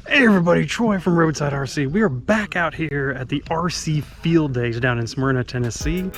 Hey everybody, Troy from Roadside RC. We are back out here at the RC Field Days down in Smyrna, Tennessee.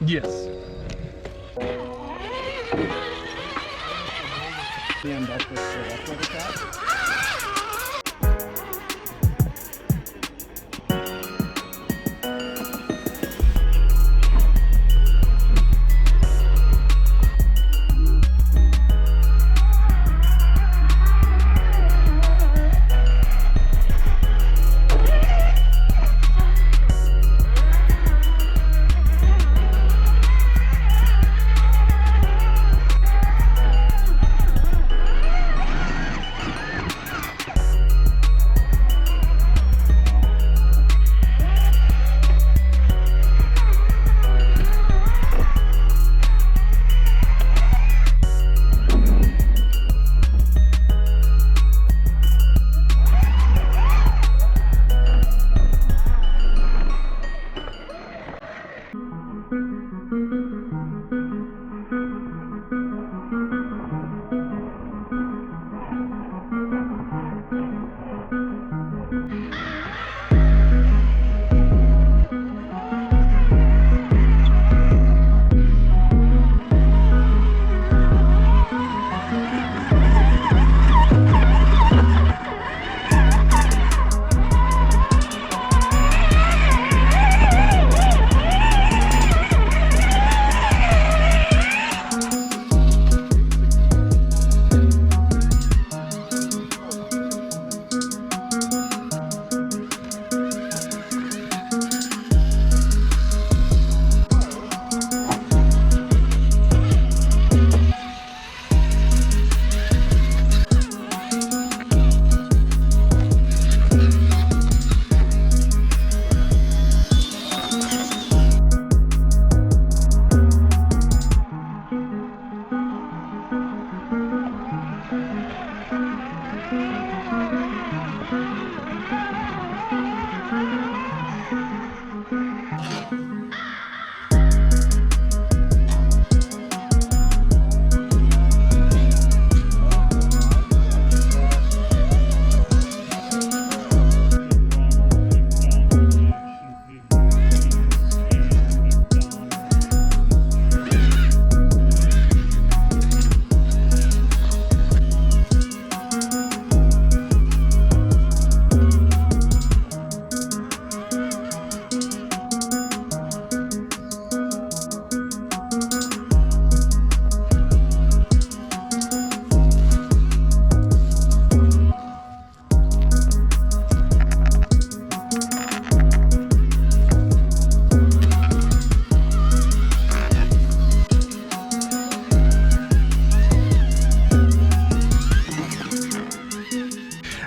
Yes. Stand up with the left leg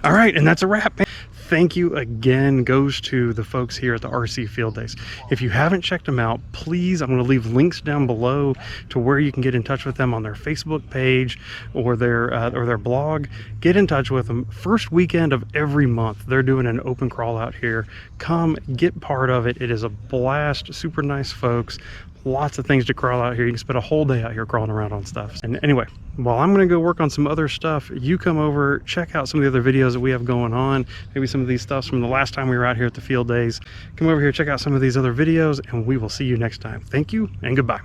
All right, and that's a wrap, man. Thank you again goes to the folks here at the RC Field Days. If you haven't checked them out, please, I'm going to leave links down below to where you can get in touch with them on their Facebook page or their blog. Get in touch with them. First weekend of every month, they're doing an open crawl out here. Come get part of it. It is a blast. Super nice folks. Lots of things to crawl out here. You can spend a whole day out here crawling around on stuff. And anyway, while I'm going to go work on some other stuff, you come over, check out some of the other videos that we have going on. Maybe some of these stuffs from the last time we were out here at the field days. Come over here, check out some of these other videos, and we will see you next time. Thank you and goodbye.